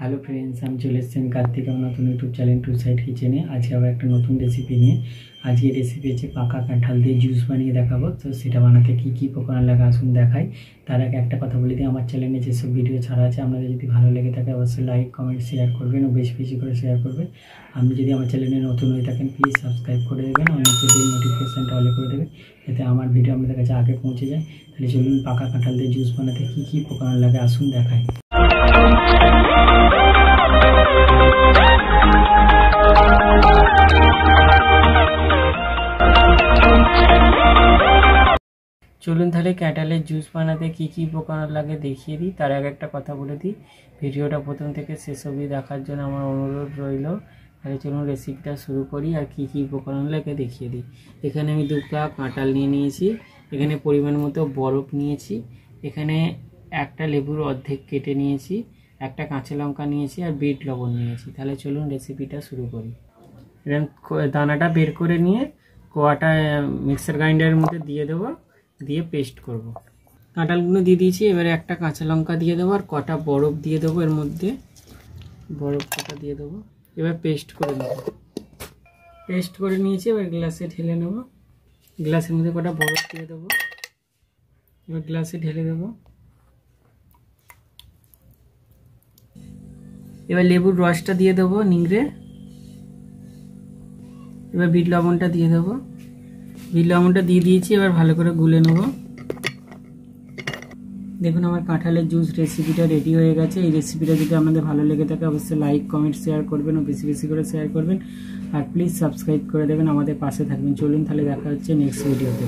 Hello friends, আমি চলে এসেছি কার্তিক আমার নতুন ইউটিউব চ্যানেল টু সাইড কিচেনে। আজকে আবার একটা নতুন রেসিপি নিয়ে। আজকে রেসিপি হচ্ছে পাকা কাঁঠাল দিয়ে জুস বানিয়ে দেখাবো। তো সেটা বানাতে কী কী উপকরণ লাগে আসুন দেখাই। তার আগে একটা কথা বলে দিই, আমার চ্যানেলে যেসব ভিডিও ছাড়া আছে আপনাদের যদি ভালো লেগে থাকে অবশ্যই লাইক কমেন্ট শেয়ার করবেন ও বেশি বেশি করে শেয়ার করবেন। আপনি যদি আমার চ্যানেলে নতুন হয়ে থাকেন প্লিজ সাবস্ক্রাইব করে দেবেন আর নিচে বেল নোটিফিকেশানটা অলে করে দেবেন, যাতে আমার ভিডিও আপনাদের কাছে আগে পৌঁছে যায়। তাহলে চলুন পাকা কাঁঠাল দিয়ে জুস বানাতে কী কী উপকরণ লাগে আসুন দেখাই। চলুন তাহলে কাঁঠালের জুস বানাতে কী কী উপকরণ লাগে দেখিয়ে দিই। তার আগে একটা কথা বলে দিই, ভিডিওটা প্রথম থেকে শেষ অবধি দেখার জন্য আমার অনুরোধ রইল। তাহলে চলুন রেসিপিটা শুরু করি আর কী কী উপকরণ লাগে দেখিয়ে দিই। এখানে আমি 2 কাপ কাঁঠাল নিয়ে নিয়েছি, এখানে পরিমাণ মতো বরফ নিয়েছি, এখানে একটা লেবুর অর্ধেক কেটে নিয়েছি, একটা কাঁচা লঙ্কা নিয়েছি আর বিট লবণ নিয়েছি। তাহলে চলুন রেসিপিটা শুরু করি। এরকম দানাটা বের করে নিয়ে কোয়াটা মিক্সার গ্রাইন্ডারের মধ্যে দিয়ে দেবো, দিয়ে পেস্ট করব। কাঁঠালগুলো দিয়ে দিয়েছি, এবারে একটা কাঁচা লঙ্কা দিয়ে দেবো আর কটা বরফ দিয়ে দেবো, এর মধ্যে বরফ কটা দিয়ে দেবো। এবার পেস্ট করে নেব। পেস্ট করে নিয়েছি, এবার গ্লাসে ঢেলে নেব। গ্লাসের মধ্যে কটা বরফ দিয়ে দেবো, এবার গ্লাসে ঢেলে দেবো। এবার লেবুর রসটা দিয়ে দেবো নিংড়ে। এবার বিট লবণটা দিয়ে দেবো। বিট লবণটা দিয়ে দিয়েছি, এবার ভালো করে গুলে নেব। দেখুন আমার কাঁঠালের জুস রেসিপিটা রেডি হয়ে গেছে। এই রেসিপিটা যদি আপনাদের ভালো লেগে থাকে অবশ্যই লাইক কমেন্ট শেয়ার করবেন ও বেশি বেশি করে শেয়ার করবেন আর প্লিজ সাবস্ক্রাইব করে দেবেন, আমাদের পাশে থাকবেন। চলুন তাহলে দেখা হচ্ছে নেক্সট ভিডিওতে।